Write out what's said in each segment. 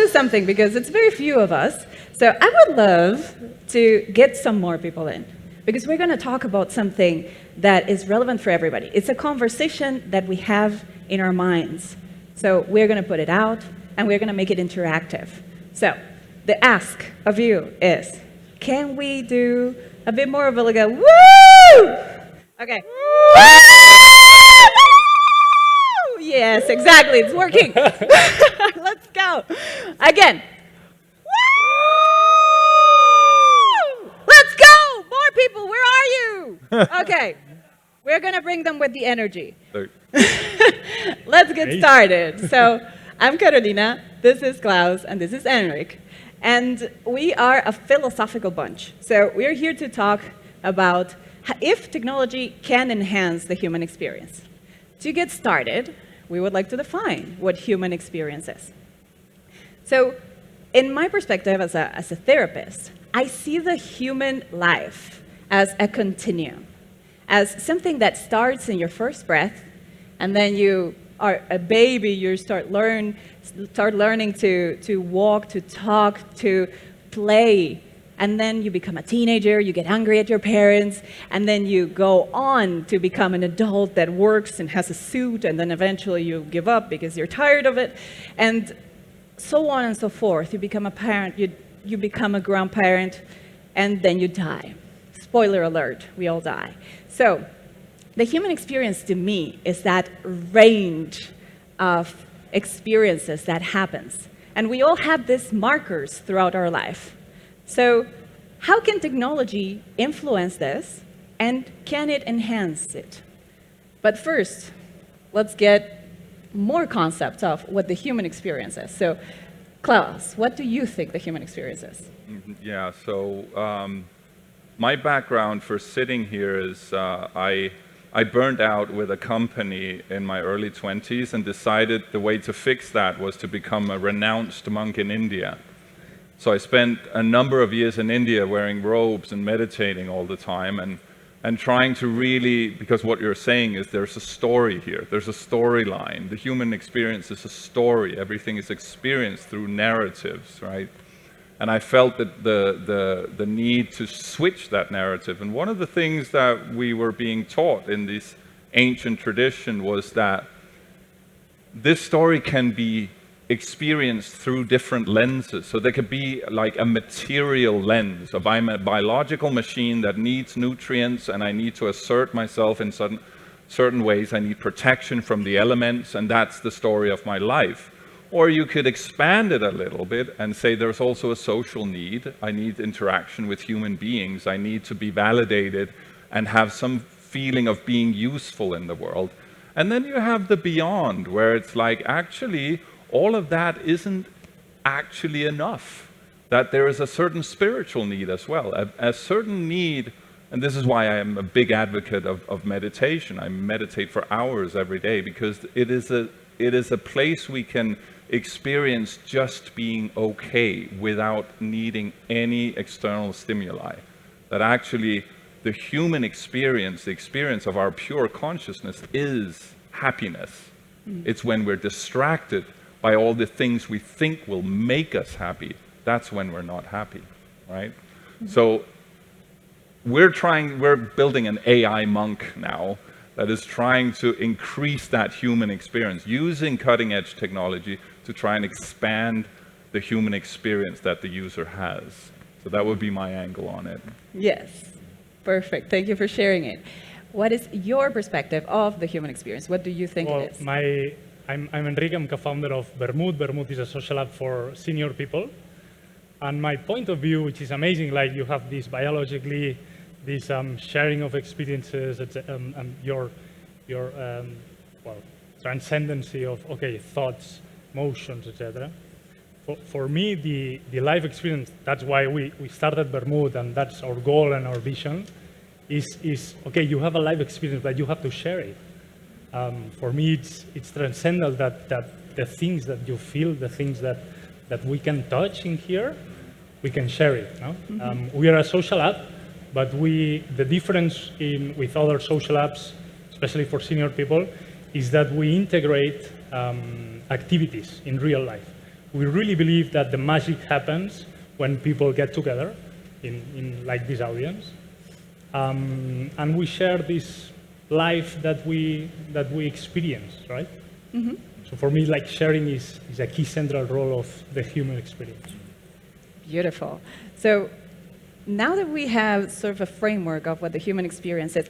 do something because it's very few of us. So I would love to get some more people in because we're going to talk about something that is relevant for everybody. It's a conversation that we have in our minds. So we're going to put it out and we're going to make it interactive. So the ask of you is, can we do a bit more of a like a woo? Okay. Woo! Yes, exactly. It's working. Let's go. Again. Woo! Let's go. More people. Where are you? Okay. We're going to bring them with the energy. Let's get started. So I'm Carolina. This is Klaus. And this is Enric. And we are a philosophical bunch. So we're here to talk about if technology can enhance the human experience. To get started, we would like to define what human experience is. So in my perspective as a therapist, I see the human life as a continuum, as something that starts in your first breath, and then you are a baby, you start learning to walk, to talk, to play, and then you become a teenager, you get angry at your parents, and then you go on to become an adult that works and has a suit, and then eventually you give up because you're tired of it, and so on and so forth. You become a parent, you become a grandparent, and then you die. Spoiler alert, we all die. So the human experience to me is that range of experiences that happens. And we all have these markers throughout our life. So how can technology influence this, and can it enhance it? But first, let's get more concepts of what the human experience is. So Klaus, what do you think the human experience is? Yeah, so my background for sitting here is I burned out with a company in my early 20s and decided the way to fix that was to become a renounced monk in India. So I spent a number of years in India wearing robes and meditating all the time and trying to really, because what you're saying is there's a story here, there's a storyline. The human experience is a story. Everything is experienced through narratives, right? And I felt that the need to switch that narrative. And one of the things that we were being taught in this ancient tradition was that this story can be experienced through different lenses. So there could be like a material lens. So I'm a biological machine that needs nutrients and I need to assert myself in certain ways. I need protection from the elements, and that's the story of my life. Or you could expand it a little bit and say there's also a social need. I need interaction with human beings. I need to be validated and have some feeling of being useful in the world. And then you have the beyond, where it's like actually all of that isn't actually enough, that there is a certain spiritual need as well, a certain need, and this is why I am a big advocate of meditation. I meditate for hours every day because it is a place we can experience just being okay without needing any external stimuli. That actually the human experience, the experience of our pure consciousness is happiness. It's when we're distracted by all the things we think will make us happy, that's when we're not happy, right? So we're building an AI monk now that is trying to increase that human experience using cutting-edge technology to try and expand the human experience that the user has. So that would be my angle on it. Yes, perfect. Thank you for sharing it. What is your perspective of the human experience? What do you think it is? I'm Enrique, I'm co-founder of Bermud. Bermud is a social app for senior people. And my point of view, which is amazing, like you have this biologically, this sharing of experiences, your transcendency of, thoughts, motions, etc. For me, the life experience, that's why we started Bermud, and that's our goal and our vision, is okay, you have a life experience, but you have to share it. For me, it's transcendental that the things that you feel, the things that we can touch in here, we can share it. No? We are a social app, but the difference with other social apps, especially for senior people, is that we integrate activities in real life. we really believe that the magic happens when people get together in like this audience, and we share this life that we experience, right? Mm-hmm. So for me, like sharing is a key central role of the human experience. Beautiful. So now that we have sort of a framework of what the human experience is,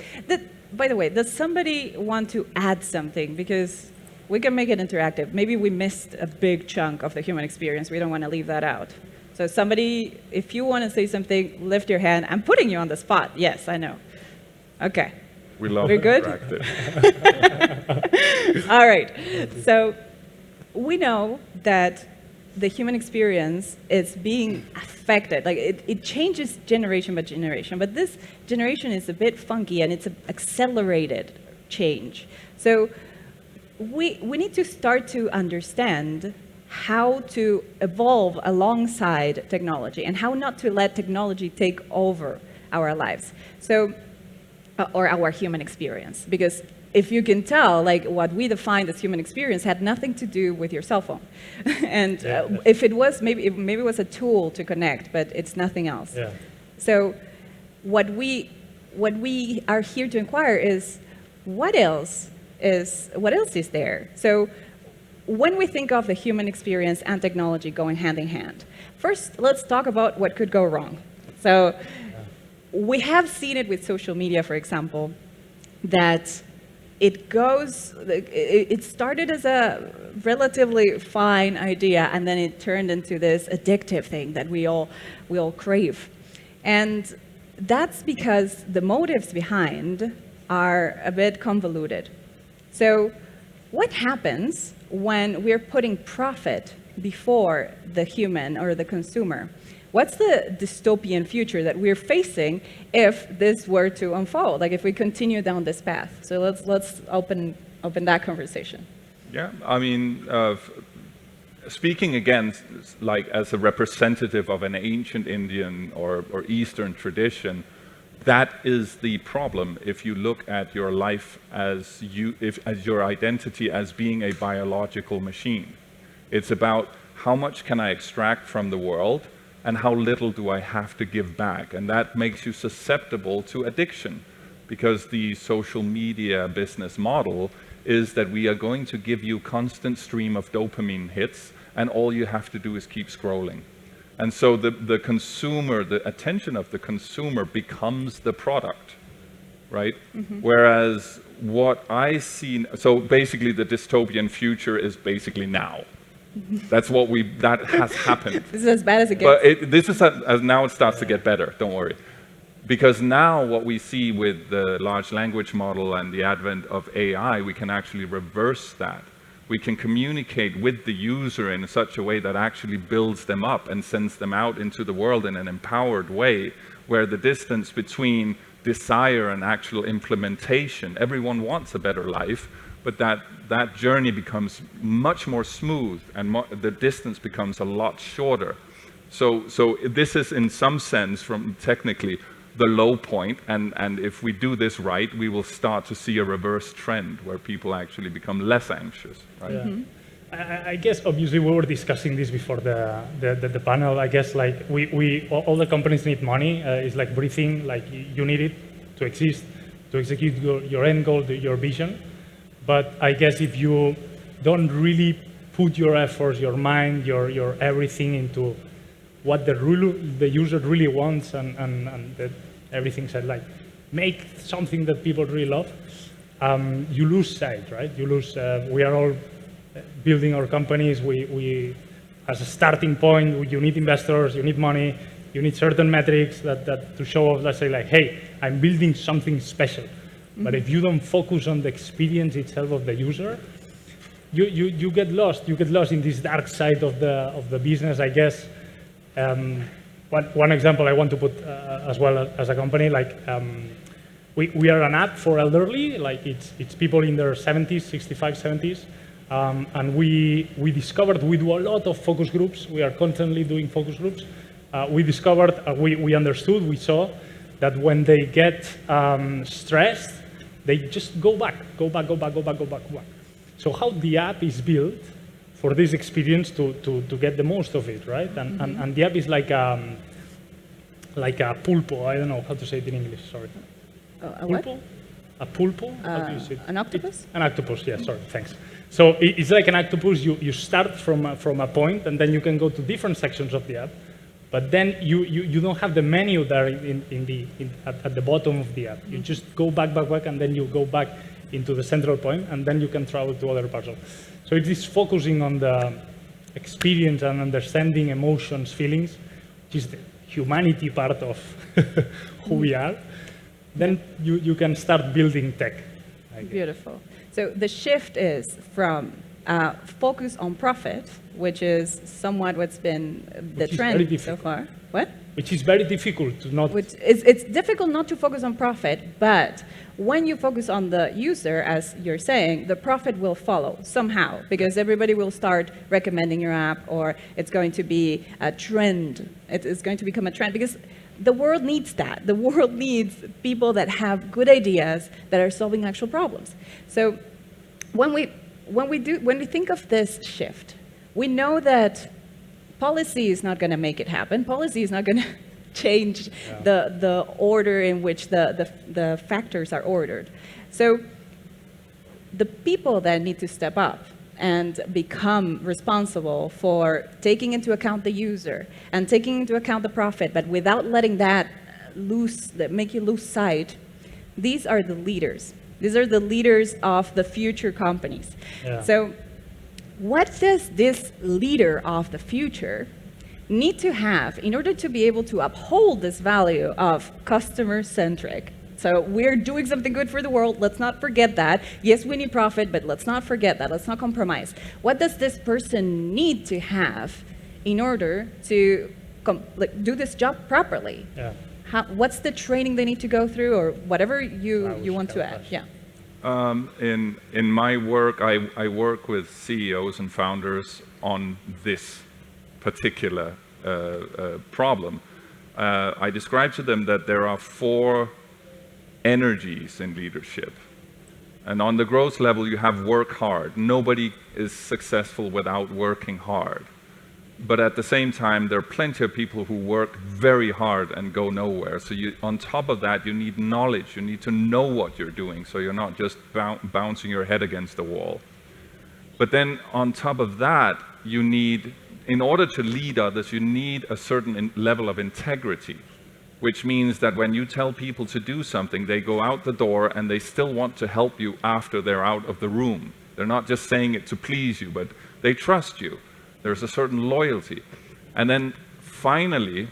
by the way, does somebody want to add something? Because we can make it interactive. Maybe we missed a big chunk of the human experience. We don't want to leave that out. So somebody, if you want to say something, lift your hand. I'm putting you on the spot. Yes, I know. Okay. We love We're good? interactive. All right. So we know that the human experience is being affected. Like it changes generation by generation, but this generation is a bit funky and it's an accelerated change. So we need to start to understand how to evolve alongside technology and how not to let technology take over our lives. So, or our human experience. Because if you can tell, like what we defined as human experience had nothing to do with your cell phone. And if it was, maybe it was a tool to connect, but it's nothing else. Yeah. So what we are here to inquire is, what else is there? So when we think of the human experience and technology going hand in hand, first let's talk about what could go wrong. So we have seen it with social media, for example, that it started as a relatively fine idea, and then it turned into this addictive thing that we all crave. And that's because the motives behind are a bit convoluted. So what happens when we're putting profit before the human or the consumer? What's the dystopian future that we're facing if this were to unfold, like if we continue down this path? So let's open that conversation. Yeah, I mean, speaking again, like as a representative of an ancient Indian or Eastern tradition, that is the problem. If you look at your life as your identity as being a biological machine, it's about how much can I extract from the world and how little do I have to give back? And that makes you susceptible to addiction, because the social media business model is that we are going to give you constant stream of dopamine hits, and all you have to do is keep scrolling. And so the consumer, the attention of the consumer becomes the product, right? Mm-hmm. Whereas what I see, so basically the dystopian future is basically now. That's that has happened. This is as bad as it gets. But this is now it starts to get better, don't worry. Because now what we see with the large language model and the advent of AI, we can actually reverse that. We can communicate with the user in such a way that actually builds them up and sends them out into the world in an empowered way, where the distance between desire and actual implementation, everyone wants a better life, but that journey becomes much more smooth and the distance becomes a lot shorter. So this is in some sense, from technically, the low point, and if we do this right, we will start to see a reverse trend where people actually become less anxious, right? Yeah. Mm-hmm. I guess obviously we were discussing this before the panel. I guess like all the companies need money. It's like breathing, like you need it to exist, to execute your end goal, your vision. But I guess if you don't really put your efforts, your mind, your everything into what the user really wants, and everything said, like, make something that people really love, you lose sight, right? You lose, we are all building our companies. We as a starting point, you need investors, you need money, you need certain metrics that to show off, let's say, like, hey, I'm building something special. Mm-hmm. But if you don't focus on the experience itself of the user, you get lost. You get lost in this dark side of the business, I guess. One example I want to put as well as a company, like we are an app for elderly, like it's people in their 70s, 65, 70s, and we discovered we do a lot of focus groups. We are constantly doing focus groups. We discovered, we understood, we saw that when they get stressed, they just go back. So how the app is built for this experience to get the most of it, right? And the app is like a pulpo. I don't know how to say it in English. Sorry. What? Pulpo? A pulpo? How do you say it? An octopus? An octopus. Yeah. Sorry. Thanks. So it's like an octopus. You start from a point, and then you can go to different sections of the app. But then you don't have the menu there at the bottom of the app. You just go back, and then you go back into the central point, and then you can travel to other parts of. So it is focusing on the experience and understanding emotions, feelings, which is the humanity part of who we are. Then you can start building tech. Beautiful. So the shift is from focus on profit, which is somewhat what's been the trend so far. What? Which is very difficult to not. It's difficult not to focus on profit, but when you focus on the user, as you're saying, the profit will follow somehow, because everybody will start recommending your app, or it's going to be a trend. It's going to become a trend, because the world needs that. The world needs people that have good ideas that are solving actual problems. So when we think of this shift, we know that policy is not going to make it happen. Policy is not going to change the order in which the factors are ordered. So the people that need to step up and become responsible for taking into account the user and taking into account the profit, but without letting that make you lose sight, these are the leaders. These are the leaders of the future companies. Yeah. So what does this leader of the future need to have in order to be able to uphold this value of customer-centric? So we're doing something good for the world. Let's not forget that. Yes, we need profit, but let's not forget that. Let's not compromise. What does this person need to have in order to do this job properly? Yeah. What's the training they need to go through, or whatever you want to add? Yeah. In my work, I work with CEOs and founders on this particular problem. I describe to them that there are 4 energies in leadership. And on the growth level, you have work hard. Nobody is successful without working hard. But at the same time, there are plenty of people who work very hard and go nowhere. So on top of that, you need knowledge. You need to know what you're doing, so you're not just bouncing your head against the wall. But then on top of that, you need, in order to lead others, you need a certain level of integrity, which means that when you tell people to do something, they go out the door and they still want to help you after they're out of the room. They're not just saying it to please you, but they trust you. There's a certain loyalty. And then finally,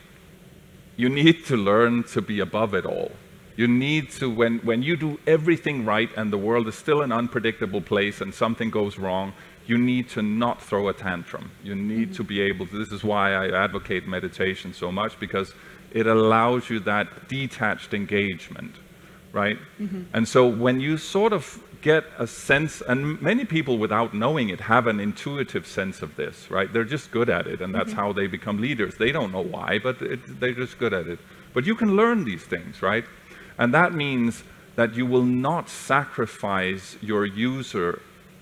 you need to learn to be above it all. You need to, when you do everything right and the world is still an unpredictable place and something goes wrong, you need to not throw a tantrum. You need to be able to, this is why I advocate meditation so much, because it allows you that detached engagement, right? And so when you sort of get a sense, and many people without knowing it have an intuitive sense of this, right? They're just good at it, and that's how they become leaders. They don't know why, but they're just good at it. But you can learn these things, right? And that means that you will not sacrifice your user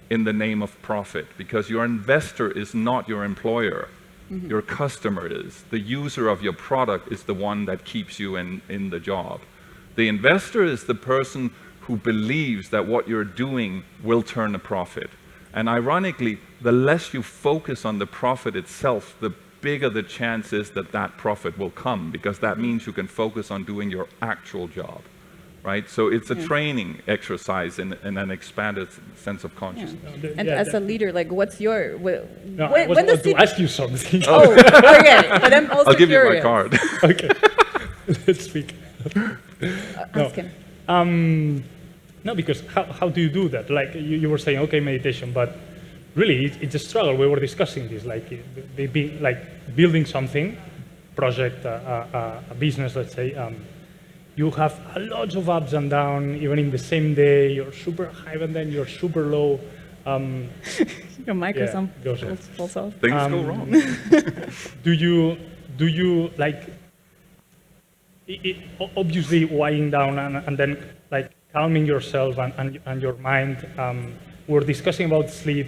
in the name of profit, because your investor is not your employer. Your customer is. The user of your product is the one that keeps you in the job. The investor is the person who believes that what you're doing will turn a profit. And ironically, the less you focus on the profit itself, the bigger the chance is that that profit will come, because that means you can focus on doing your actual job, right? So it's a training exercise in an expanded sense of consciousness. And as a leader, like, what's your... No, I was about to ask you something. Oh, okay. But I'm also I'll give curious. you my card. Okay, let's speak. Ask him. No, because how do you do that? Like you were saying, okay, meditation, but really it's a struggle. We were discussing this, like building something, project, a business, let's say. You have a lot of ups and downs, even in the same day. You're super high and then you're super low. Your microphone falls off. Things go wrong. Do you like? Obviously, winding down and then like calming yourself and your mind. We're discussing about sleep.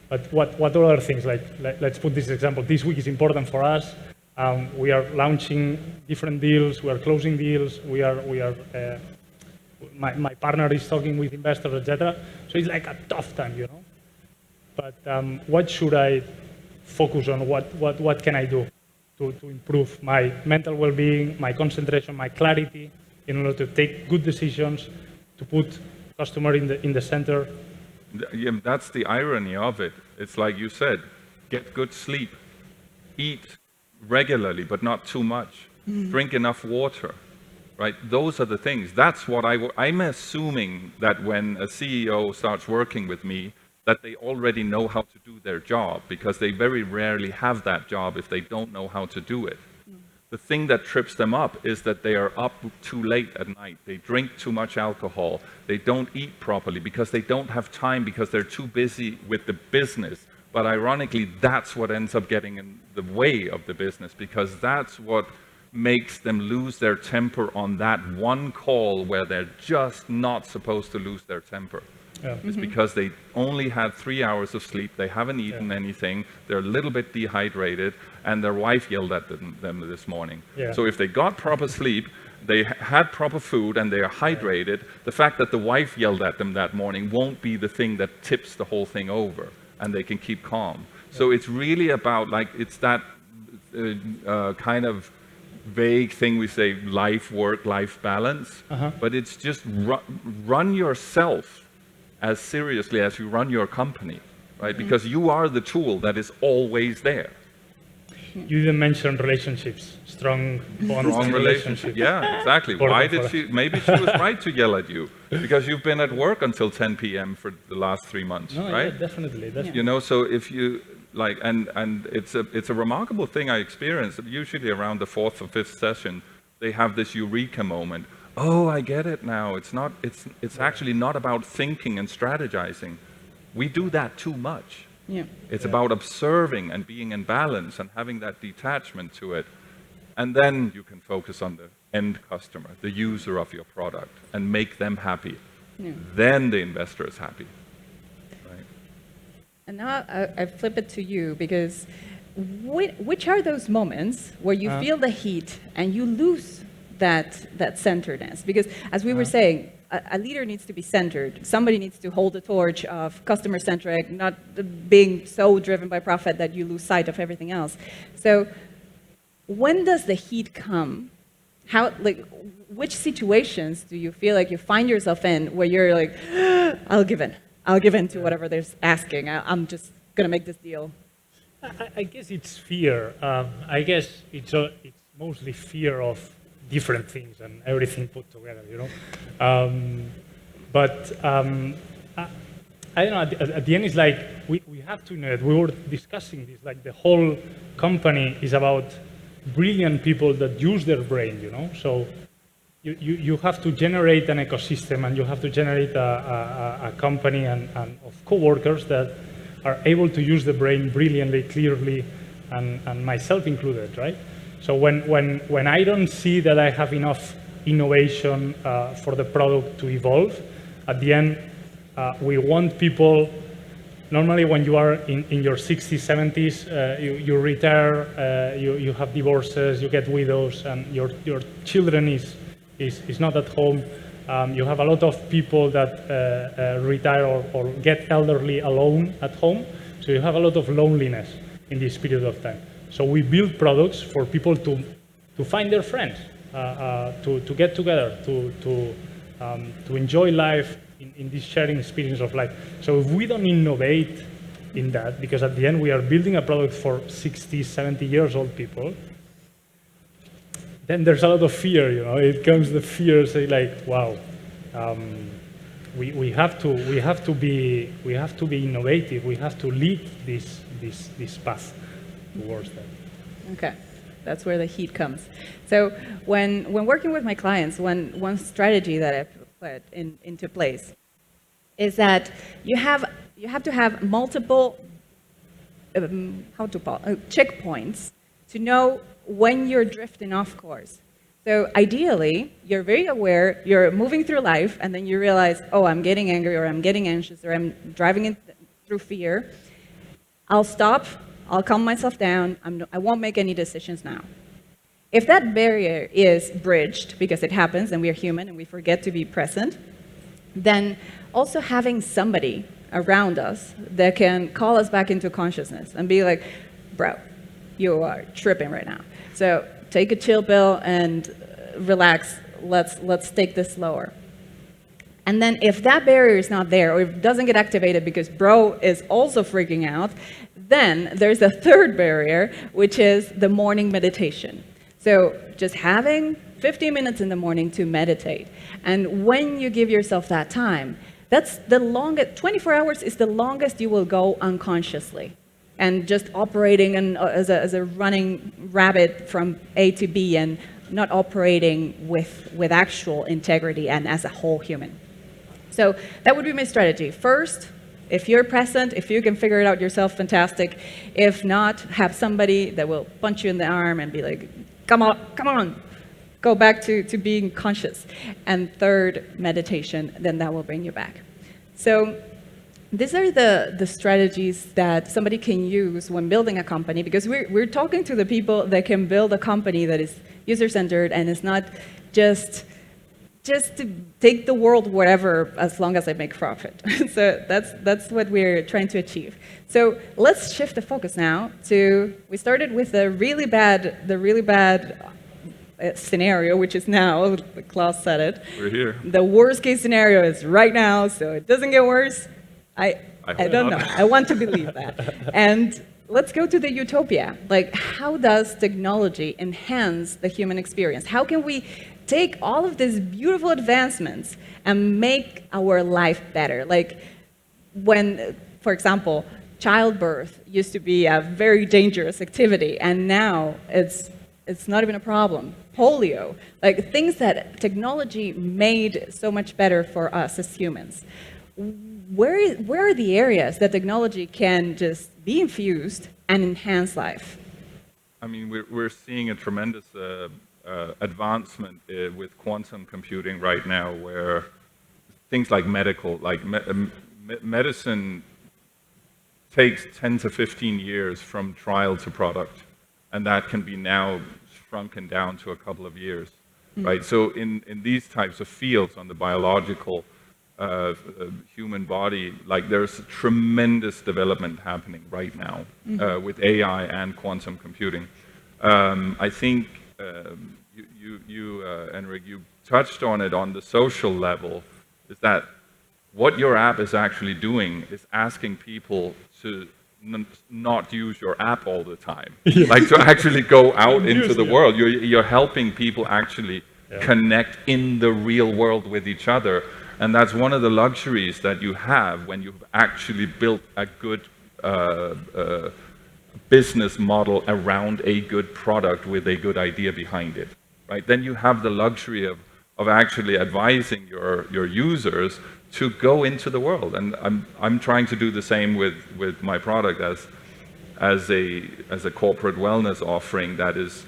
But what other things? Like let's put this example. This week is important for us. We are launching different deals. We are closing deals. My partner is talking with investors, etc. So it's like a tough time, you know. But what should I focus on? What can I do to improve my mental well-being, my concentration, my clarity, in order to take good decisions, to put customer in the center? Yeah, that's the irony of it. It's like you said, get good sleep, eat regularly, but not too much, drink enough water, right? Those are the things. That's what I'm assuming that when a CEO starts working with me, that they already know how to do their job, because they very rarely have that job if they don't know how to do it. The thing that trips them up is that they are up too late at night. They drink too much alcohol. They don't eat properly because they don't have time, because they're too busy with the business. But ironically, that's what ends up getting in the way of the business, because that's what makes them lose their temper on that one call where they're just not supposed to lose their temper. Yeah. It's because they only had 3 hours of sleep, they haven't eaten anything, they're a little bit dehydrated, and their wife yelled at them this morning. Yeah. So if they got proper sleep, they had proper food, and they are hydrated, the fact that the wife yelled at them that morning won't be the thing that tips the whole thing over, and they can keep calm. So it's really about, like, it's that kind of vague thing we say, work-life balance, but it's just run yourself as seriously as you run your company, right? Because you are the tool that is always there. You didn't mention relationships, strong bonds. Strong relationship. Yeah, exactly. Why did she? Maybe she was right to yell at you because you've been at work until 10 p.m. for the last 3 months, No, right? yeah, definitely. You know, so if you like, and it's a remarkable thing I experienced. Usually around the 4th or 5th session, they have this eureka moment. Oh, I get it now. It's actually not about thinking and strategizing. We do that too much. Yeah. It's about observing and being in balance and having that detachment to it. And then you can focus on the end customer, the user of your product, and make them happy. Yeah. Then the investor is happy. Right? And now I flip it to you, because which are those moments where you feel the heat and you lose that centeredness? Because as we were saying, a leader needs to be centered. Somebody needs to hold the torch of customer-centric, not being so driven by profit that you lose sight of everything else. So when does the heat come? Which situations do you feel like you find yourself in where you're like, I'll give in to whatever they're asking. I'm just going to make this deal. I guess it's fear. I guess it's mostly fear of different things and everything put together, you know. I don't know. At the end, it's like we have to know it. We were discussing this. Like the whole company is about brilliant people that use their brain, you know. So you have to generate an ecosystem, and you have to generate a company and of coworkers that are able to use the brain brilliantly, clearly, and myself included, right? So when I don't see that I have enough innovation for the product to evolve, at the end, we want people. Normally, when you are in your 60s, 70s, you retire, you have divorces, you get widows, and your children is not at home. You have a lot of people that retire or get elderly alone at home. So you have a lot of loneliness in this period of time. So we build products for people to find their friends, to get together, to enjoy life in this sharing experience of life. So if we don't innovate in that, because at the end we are building a product for 60, 70 years old people, then there's a lot of fear, you know. It comes the fear, say like, wow, we have to be innovative. We have to lead this path towards that. Okay, that's where the heat comes. So when working with my clients, one strategy that I've put into place is that you have to have multiple checkpoints to know when you're drifting off course. So ideally, you're very aware, you're moving through life, and then you realize, oh, I'm getting angry, or I'm getting anxious, or I'm driving it through fear. I'll stop, I'll calm myself down, I won't make any decisions now. If that barrier is bridged, because it happens and we are human and we forget to be present, then also having somebody around us that can call us back into consciousness and be like, bro, you are tripping right now. So take a chill pill and relax. Let's take this slower. And then if that barrier is not there, or if it doesn't get activated because bro is also freaking out, then there's a third barrier, which is the morning meditation. So just having 15 minutes in the morning to meditate. And when you give yourself that time, that's the longest, 24 hours is the longest you will go unconsciously. And just operating as a running rabbit from A to B and not operating with actual integrity and as a whole human. So that would be my strategy. First, if you're present, if you can figure it out yourself, fantastic. If not, have somebody that will punch you in the arm and be like, come on, go back to being conscious. And third, meditation, then that will bring you back. So these are the strategies that somebody can use when building a company, because we're talking to the people that can build a company that is user-centered and is not just to take the world wherever as long as I make profit. So that's what we're trying to achieve. So let's shift the focus now to, we started with the really bad scenario, which is now, Klaus said it. We're here. The worst case scenario is right now, so it doesn't get worse. I don't know. I want to believe that. And let's go to the utopia. Like, how does technology enhance the human experience? How can we take all of these beautiful advancements and make our life better? Like when, for example, childbirth used to be a very dangerous activity, and now it's not even a problem. Polio, like things that technology made so much better for us as humans. Where are the areas that technology can just be infused and enhance life? I mean, we're seeing a tremendous advancement with quantum computing right now, where things like medicine takes 10 to 15 years from trial to product, and that can be now shrunken down to a couple of years, right? So in these types of fields, on the biological human body, like there's tremendous development happening right now with AI and quantum computing. I think you Enric, you touched on it on the social level, is that what your app is actually doing is asking people to not use your app all the time. Like to actually go out into the world. You're helping people actually connect in the real world with each other. And that's one of the luxuries that you have when you've actually built a good business model around a good product with a good idea behind it, right? Then you have the luxury of actually advising your users to go into the world. And I'm trying to do the same with my product as a corporate wellness offering that is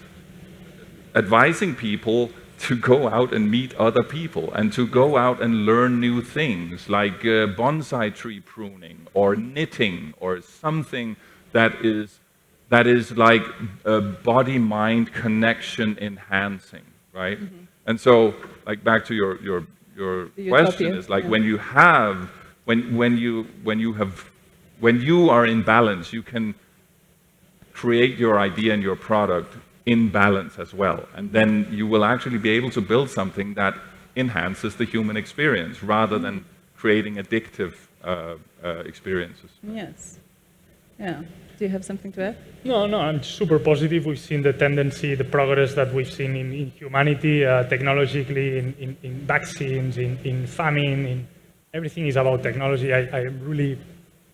advising people to go out and meet other people and to go out and learn new things like bonsai tree pruning or knitting or something that is like a body-mind connection enhancing, right? And so, like back to your question is like when you are in balance, you can create your idea and your product in balance as well, and then you will actually be able to build something that enhances the human experience rather than creating addictive experiences. Yes. Yeah. Do you have something to add? No, I'm super positive. We've seen the tendency, the progress that we've seen in humanity, technologically, in vaccines, in famine, everything is about technology. I am really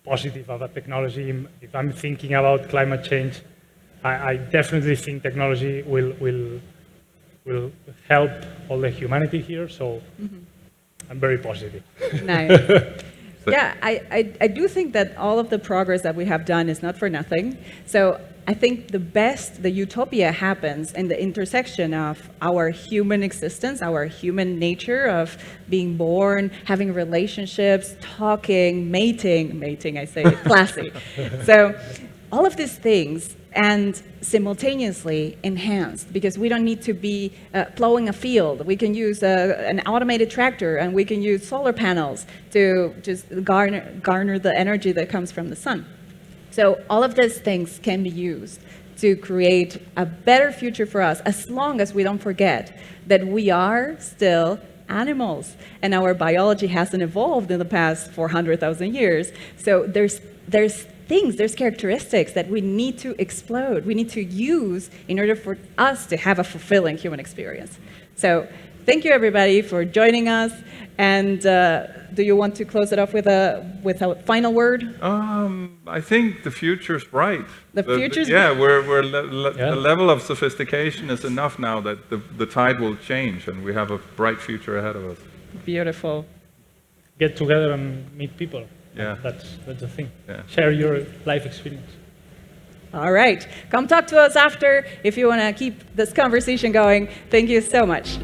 positive about technology. If I'm thinking about climate change, I definitely think technology will help all the humanity here, so I'm very positive. Nice. Yeah, I do think that all of the progress that we have done is not for nothing. So I think the utopia happens in the intersection of our human existence, our human nature of being born, having relationships, talking, mating, I say it classy. So all of these things, and simultaneously enhanced, because we don't need to be plowing a field. We can use an automated tractor, and we can use solar panels to just garner the energy that comes from the sun. So all of these things can be used to create a better future for us, as long as we don't forget that we are still animals, and our biology hasn't evolved in the past 400,000 years. So there's characteristics that we need to explode, we need to use in order for us to have a fulfilling human experience. So thank you, everybody, for joining us. And do you want to close it off with a final word? I think the future's bright. The future's yeah, the level of sophistication is enough now that the tide will change, and we have a bright future ahead of us. Beautiful. Get together and meet people. Yeah. That's the thing. Yeah. Share your life experience. All right. Come talk to us after if you want to keep this conversation going. Thank you so much.